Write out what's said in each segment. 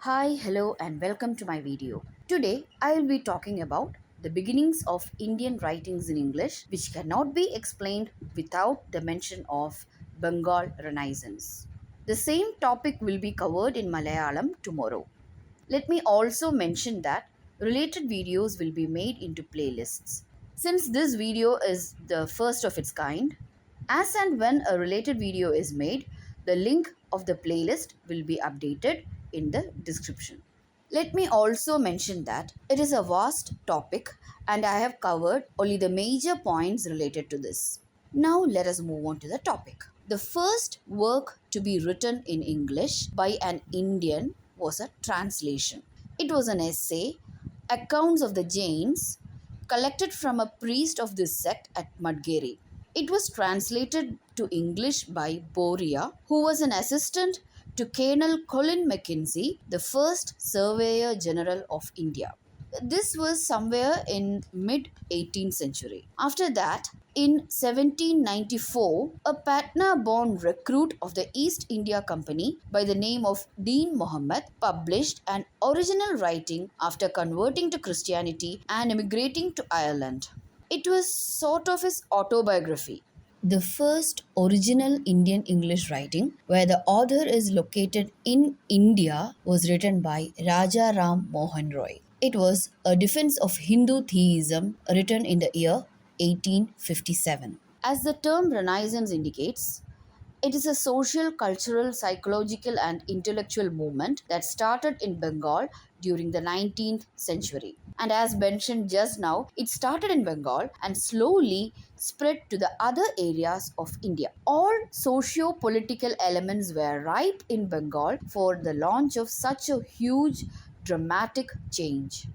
Hi, hello, and welcome to my video. Today, I will be talking about the beginnings of Indian writings in English, which cannot be explained without the mention of Bengal Renaissance. The same topic will be covered in Malayalam tomorrow. Let me also mention that related videos will be made into playlists. Since this video is the first of its kind, as and when a related video is made, the link of the playlist will be updated in the description. Let me also mention that it is a vast topic and I have covered only the major points related to this. Now let us move on to the topic. The first work to be written in English by an Indian was a translation. It was an essay, Accounts of the Jains, collected from a priest of this sect at Madgeri. It was translated to English by Boria, who was an assistant to Colonel Colin Mackenzie, the first Surveyor General of India. This was somewhere in mid 18th century. After that, in 1794, a Patna-born recruit of the East India Company by the name of Dean Muhammad published an original writing after converting to Christianity and emigrating to Ireland. It was sort of his autobiography. The first original Indian English writing, where the author is located in India, was written by Raja Ram Mohan Roy. It was a defense of Hindu theism written in the year 1857. As the term Renaissance indicates, it is a social, cultural, psychological, and intellectual movement that started in Bengal during the 19th century. And as mentioned just now, it started in Bengal and slowly spread to the other areas of India. All socio political elements were ripe in Bengal for the launch of such a huge, dramatic change.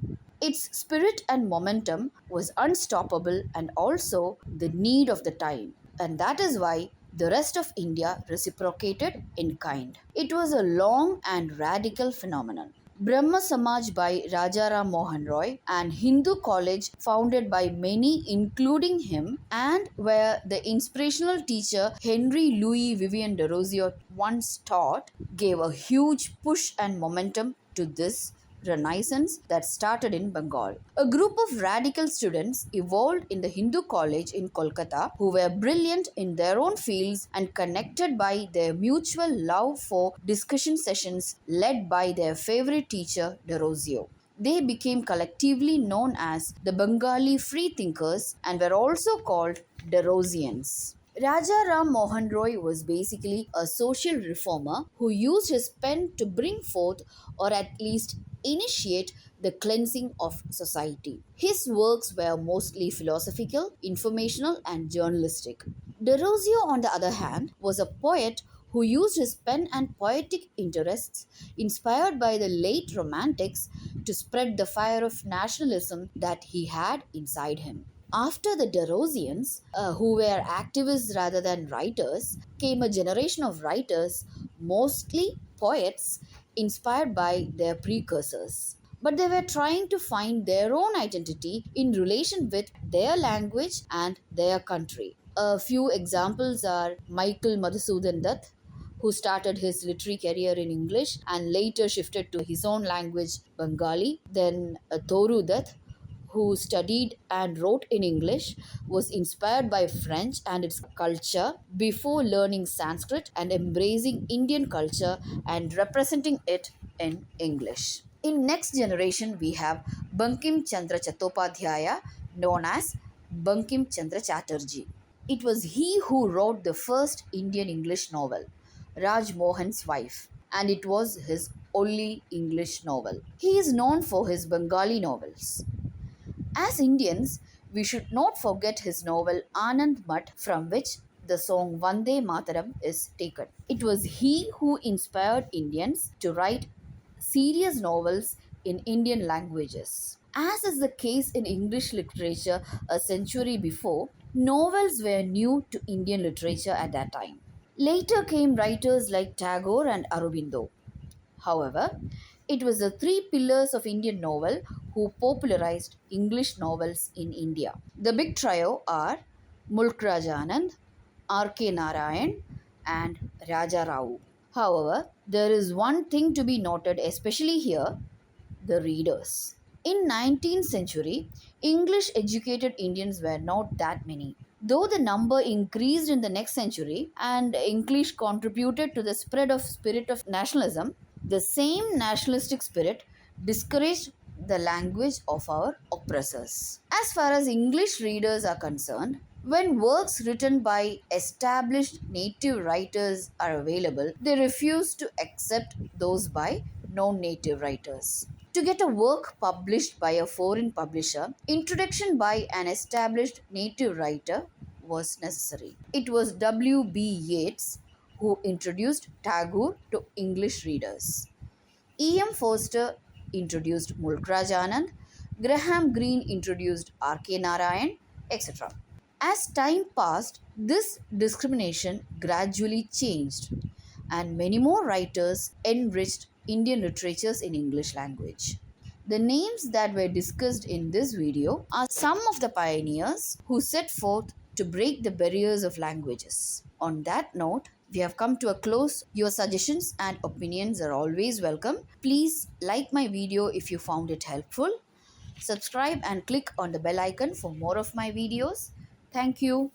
Its spirit and momentum was unstoppable and also the need of the time. And that is why the rest of India reciprocated in kind. It was a long and radical phenomenon. Brahma Samaj by Rajaram Mohan Roy and Hindu College founded by many including him and where the inspirational teacher Henry Louis Vivian de Rosio once taught gave a huge push and momentum to this Renaissance that started in Bengal. A group of radical students evolved in the Hindu college in Kolkata who were brilliant in their own fields and connected by their mutual love for discussion sessions led by their favorite teacher, De Rosio. They became collectively known as the Bengali freethinkers and were also called Derosians. Raja Ram Mohan Roy was basically a social reformer who used his pen to bring forth or at least initiate the cleansing of society. His works were mostly philosophical, informational, and journalistic. De Rosio, on the other hand, was a poet who used his pen and poetic interests, inspired by the late Romantics, to spread the fire of nationalism that he had inside him. After the Derosians, who were activists rather than writers, came a generation of writers, mostly poets, inspired by their precursors. But they were trying to find their own identity in relation with their language and their country. A few examples are Michael Madhusudan Dutt, who started his literary career in English and later shifted to his own language, Bengali. Then Toru Dutt, who studied and wrote in English, was inspired by French and its culture before learning Sanskrit and embracing Indian culture and representing it in English. In next generation, we have Bankim Chandra Chattopadhyaya, known as Bankim Chandra Chatterjee. It was he who wrote the first Indian English novel, Raj Mohan's Wife, and it was his only English novel. He is known for his Bengali novels. As Indians, we should not forget his novel Anand Math, from which the song Vande Mataram is taken. It was he who inspired Indians to write serious novels in Indian languages. As is the case in English literature a century before, novels were new to Indian literature at that time. Later came writers like Tagore and Aurobindo. However, it was the three pillars of Indian novel who popularized English novels in India. The big trio are Mulk Raja Anand, R.K. Narayan, and Raja Rao. However, there is one thing to be noted, especially here: the readers. In 19th century, English educated Indians were not that many. Though the number increased in the next century and English contributed to the spread of spirit of nationalism, the same nationalistic spirit discouraged the language of our oppressors. As far as English readers are concerned, when works written by established native writers are available, they refuse to accept those by non native writers. To get a work published by a foreign publisher, introduction by an established native writer was necessary. It was W.B. Yeats who introduced Tagore to English readers. E.M. Forster introduced Mulkraj Anand, Graham Greene introduced R.K. Narayan, etc. As time passed, this discrimination gradually changed, and many more writers enriched Indian literatures in English language. The names that were discussed in this video are some of the pioneers who set forth to break the barriers of languages. On that note, we have come to a close. Your suggestions and opinions are always welcome. Please like my video if you found it helpful. Subscribe and click on the bell icon for more of my videos. Thank you.